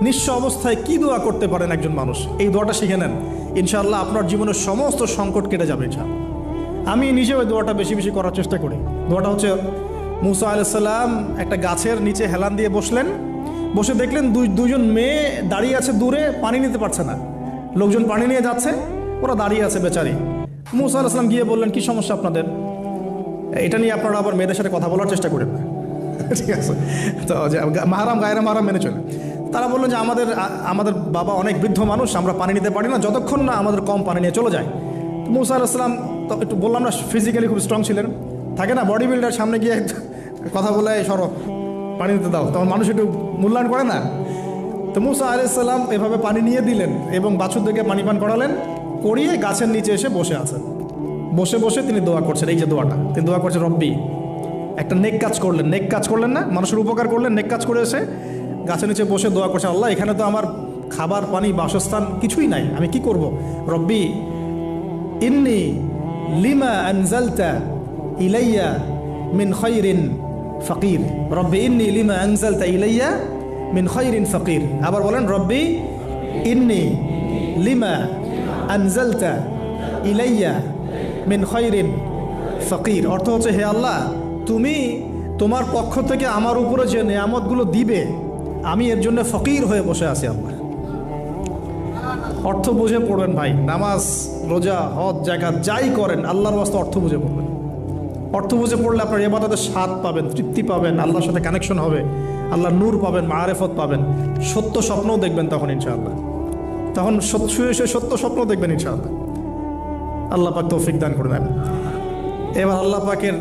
নিঃস্ব অবস্থায় কি দোয়া করতে পারেন একজন মানুষ, এই দোয়াটা শিখে নেন, ইনশাআল্লাহ আপনার জীবনের সমস্ত সংকট কেটে যাবে ইনশাআল্লাহ। আমি নিজেও ওই দোয়াটা বেশি বেশি করার চেষ্টা করি। দোয়াটা হচ্ছে, মুসা আলাইহিস সালাম একটা গাছের নিচে হেলান দিয়ে বসলেন, বসে দেখলেন দুইজন মেয়ে দাঁড়িয়ে আছে দূরে, পানি নিতে পারছে না, লোকজন পানি নিয়ে যাচ্ছে, ওরা দাঁড়িয়ে আছে বেচারি। মুসা আলাইহিস সালাম গিয়ে বললেন, কি সমস্যা আপনাদের? এটা নিয়ে আপনারা আবার মেয়েদের সাথে কথা বলার চেষ্টা করেন না, ঠিক আছে? তো মাহারাম গায়রা মাহারাম মেনে চলে। তারা বললেন যে আমাদের বাবা অনেক বৃদ্ধ মানুষ, আমরা পানি নিতে পারি না যতক্ষণ না আমাদের কম পানি নিয়ে চলে যায়। মুসা আলাইহিস সালাম তো একটু বললাম না, ফিজিক্যালি খুব স্ট্রং ছিলেন, থাকে না বডি বিল্ডার, সামনে গিয়ে কথা বলে সরো পানি দিতে দাও, তখন মানুষ একটু মূল্যায়ন করে না। তো মুসা আলাইহিস সালাম এভাবে পানি নিয়ে দিলেন এবং বাছুরদেরকে পানি পান করালেন, করিয়ে গাছের নিচে এসে বসে আছেন। বসে বসে তিনি দোয়া করছেন, এই যে দোয়াটা তিনি দোয়া করছেন, রব্বি, একটা নেক কাজ করলেন, নেক কাজ করলেন না, মানুষের উপকার করলেন, নেক কাজ করে এসে গাছের নিচে বসে দোয়া করছেন, আল্লাহ এখানে তো আমার খাবার পানি বাসস্থান কিছুই নাই, আমি কি করব? রব্বি ইন্নি লিমা আনজালতা ইলাইয়া মিন খায়রিন ফাকির, রব্বি ইন্নি লিমা আনজালতা ইলাইয়া মিন খায়রিন ফাকির। আবার বলেন, রব্বি ইন্নি লিমা আনজালতা ইলাইয়া মিন খায়রিন ফাকির। অর্থ হচ্ছে, হে আল্লাহ, তুমি তোমার পক্ষ থেকে আমার উপরে যে নেয়ামতগুলো দিবে, আমি এর জন্য ফকির হয়ে বসে আছি আল্লাহ। অর্থ বুঝে পড়বেন ভাই, নামাজ রোজা হজ জাকাত যাই করেন আল্লাহর ওয়াস্তে অর্থ বুঝে পড়বেন। অর্থ বুঝে পড়লে আপনার ইবাদতের স্বাদ পাবেন, তৃপ্তি পাবেন, আল্লাহর সাথে কানেকশন হবে, আল্লাহর নূর পাবেন, মাআরিফত পাবেন, সত্য স্বপ্নও দেখবেন তখন ইনশাআল্লাহ। তখন শুয়ে সত্য স্বপ্ন দেখবেন ইনশাআল্লাহ। আল্লাহ পাক তৌফিক দান করে দেন। এবার আল্লাহ পাকের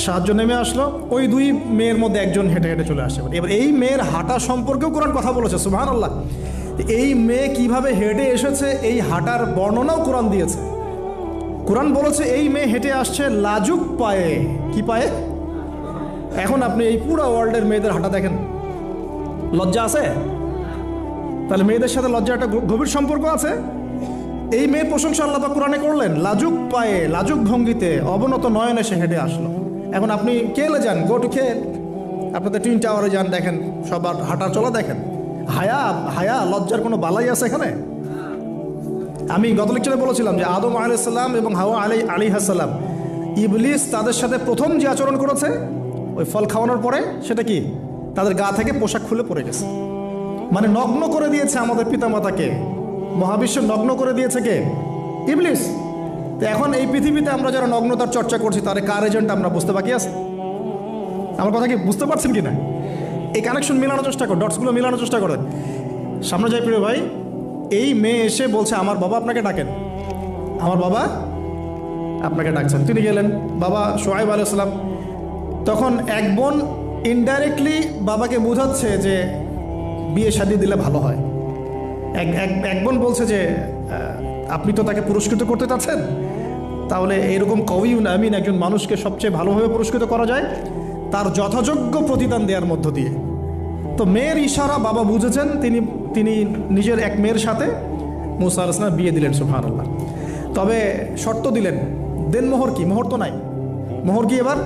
সাহায্য নেমে আসলো, ওই দুই মেয়ের মধ্যে একজন হেঁটে হেঁটে চলে আসে। এবার এই মেয়ের হাঁটা সম্পর্কেও কোরআন কথা বলেছে, সুবহানাল্লাহ। এই মেয়ে কিভাবে হেঁটে এসেছে এই হাঁটার বর্ণনাও কোরআন দিয়েছে। কোরআন বলেছে এই মেয়ে হেঁটে আসছে লাজুক পায়ে। কি পায়ে? এখন আপনি এই পুরো ওয়ার্ল্ডের মেয়েদের হাঁটা দেখেন, লজ্জা আছে? তাহলে মেয়েদের সাথে লজ্জা একটা গভীর সম্পর্ক আছে। এই মেয়ের প্রশংসা আল্লাহ পাক কোরআনে করলেন, লাজুক পায়ে লাজুক ভঙ্গিতে অবনত নয়নে সে হেঁটে আসলো। এখন আপনি কেলে যান, গো টু খেল, আপনাদের টুইন টাওয়ারে যান, দেখেন সবার হাঁটা চলা দেখেন। হায়া লজ্জার কোনো বালাই আছে এখানে? আমি গত লেকচারে বলেছিলাম যে আদম আলাইহিস সালাম এবং হাওয়া আলাইহিস সালাম, ইবলিস তাদের সাথে প্রথম যে আচরণ করেছে ওই ফল খাওয়ানোর পরে, সেটা কি? তাদের গা থেকে পোশাক খুলে পড়ে গেছে, মানে নগ্ন করে দিয়েছে আমাদের পিতামাতাকে, মহাবিশ্ব নগ্ন করে দিয়েছে কে? ইবলিস। তো এখন এই পৃথিবীতে আমরা যারা নগ্নতার চর্চা করছি, তার কার এজেন্ট আমরা বুঝতে বাকি আছে? আমার কথা কি বুঝতে পারছেন কি না? এই কানেকশন মেলানোর চেষ্টা করেন, ডটসগুলো মেলানোর চেষ্টা করেন। সামনে যাই প্রিয় ভাই, এই মেয়ে এসে বলছে, আমার বাবা আপনাকে ডাকেন, আমার বাবা আপনাকে ডাকছেন। তিনি গেলেন, বাবা শুআয়ব আলাইহিস সালাম। তখন এক বোন ইনডাইরেক্টলি বাবাকে বোঝাচ্ছে যে বিয়ে শাদী দিলে ভালো হয়। এক বোন বলছে যে আপনি তো তাকে পুরস্কৃত করতে চাচ্ছেন, তাহলে এরকম কওয়িউন আমিন একজন মানুষকে সবচেয়ে ভালোভাবে পুরস্কৃত করা যায় তার যথাযোগ্য প্রতিদান দেওয়ার মধ্য দিয়ে। তো মেয়ের ইশারা বাবা বুঝেছেন, তিনি নিজের এক মেয়ের সাথে মুসা আলাইহিস সালাম বিয়ে দিলেন, সুবহানাল্লাহ। তবে শর্ত দিলেন, দেন মোহর কি? মোহর তো নাই। মোহর কি এবার?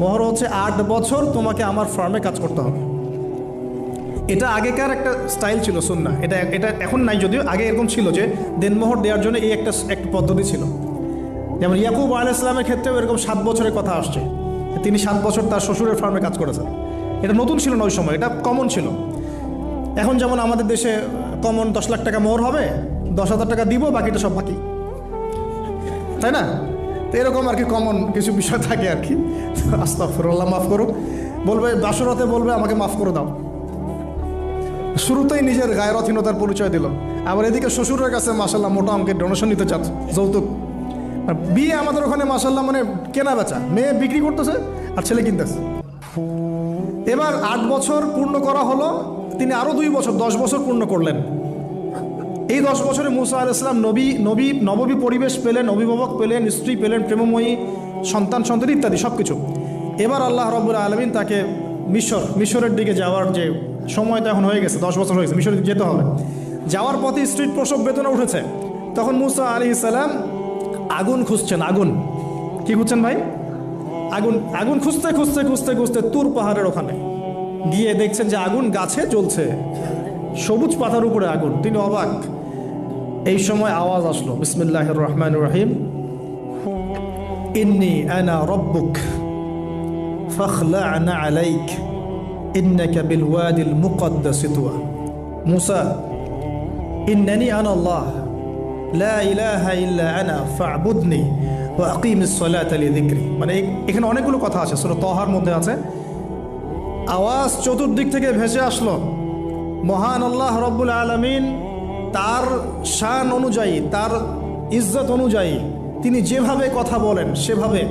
মোহর হচ্ছে 8 বছর তোমাকে আমার ফার্মে কাজ করতে হবে। এটা আগেকার একটা স্টাইল ছিল, সুন্নাহ। এটা এখন নাই, যদিও আগে এরকম ছিল যে দেনমোহর দেওয়ার জন্য এই একটা পদ্ধতি ছিল। যেমন ইয়াকুব আলাইহিস সালামের ক্ষেত্রেও এরকম 7 বছরের কথা আসছে, তিনি 7 বছর তার শ্বশুরের ফার্মে কাজ করেছেন। এটা নতুন ছিল না ওই সময়, এটা কমন ছিল। এখন যেমন আমাদের দেশে কমন 10 লাখ টাকা মোহর হবে, 10,000 টাকা দিব, বাকিটা সব বাকি, তাই না? তো এরকম আর কি কমন কিছু বিষয় থাকে আর কি। আস্তাগফিরুল্লাহ, মাফ করো, বলবে বাসরাতে, বলবে আমাকে মাফ করে দাও। শুরুতেই নিজের গায়রথহীনতার পরিচয় দিল। আবার এদিকে শ্বশুরের কাছে মাশাল্লাহ মোটা অঙ্কের ডোনেশন নিতে চাচ্ছে, যৌতুক। বিয়ে আমাদের ওখানে মাশাল্লাহ মানে কেনা বেচা, মেয়ে বিক্রি করতেছে আর ছেলে কিনতেছে। এবার 8 বছর পূর্ণ করা হলো, তিনি আরও 2 বছর 10 বছর পূর্ণ করলেন। এই 10 বছরে মুসা আলাইহিস সালাম নববী পরিবেশ পেলেন, অভিভাবক পেলেন, স্ত্রী পেলেন, প্রেমময়ী সন্তান ইত্যাদি সব কিছু। এবার আল্লাহ রাব্বুল আলামিন তাকে মিশরের দিকে যাওয়ার যে সময়টা এখন হয়ে গেছে, 10 বছর হয়ে গেছে, মিশরে যেতে হবে। যাওয়ার পথে স্ত্রীর প্রসব বেদনা উঠেছে। তখন মুসা আলাইহিস সালাম আগুন খুঁজছেন। আগুন কি খুঁজছেন ভাই? আগুন খুঁজতে তুর পাহাড়ের ওখানে গিয়ে দেখছেন যে আগুন গাছে জ্বলছে। সবুজ পাতার উপরে আগুন, তিনি অবাক। এই সময় আওয়াজ আসলো, বিসমিল্লাহির রহমানির রহিম, ইন্নী আনা রব্বুক ফাখলা'না আলাইক ইন্নাকা বিল ওয়াদিল মুকদ্দাস তুয়া। মুসা, ইন্নানি আনা আল্লাহ লা ইলাহা ইল্লা আনা ফা'বুদনি ওয়া আকিমিস সালাতা লিযিকরি। মানে এখানে অনেকগুলো কথা আছে, সূরা তাহার মধ্যে আছে। আওয়াজ চতুর্দিক থেকে ভেসে আসলো, মহান আল্লাহ রব্বুল আলামিন তার শান অনুযায়ী, তার ইজ্জত অনুযায়ী তিনি যেভাবে কথা বলেন সেভাবে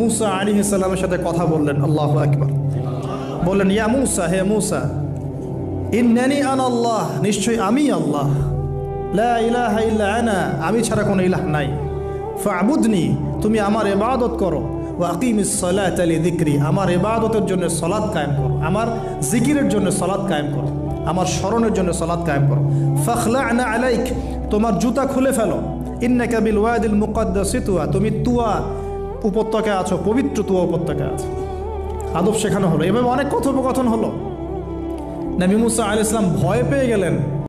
মুসা আলাইহিস সালামের সাথে কথা বললেন। আল্লাহু আকবার। বললেন, ইয়া মুসা, হে মুসা, ইন্নানি আনা আল্লাহ, নিশ্চয়ই আমি আল্লাহ, লা ইলাহা ইল্লা আনা, আমি ছাড়া কোনো ইলাহ নাই, ফা'বুদনি, তুমি আমার ইবাদত করো, ওয়া আকিমিস সালাতা লিযিকরি, আমার ইবাদতের জন্য সালাত কায়েম করো, আমার জিকিরের জন্য সালাত কায়েম করো, আমার স্মরণের জন্য সালাত কায়েম করো। ফাখলা'না আলাইক, তোমার জুতা খুলে ফেলো, ইন্নাকা বিল ওয়াদিল মুকদ্দাস তুয়া, তুমি তুয়া উপত্যকায় আছো, পবিত্র তুয়া উপত্যকায় আছো। আদব শেখানো হলো, এভাবে অনেক কথোপকথন হলো। নবী মুসা আলাইহিস সালাম ভয় পেয়ে গেলেন।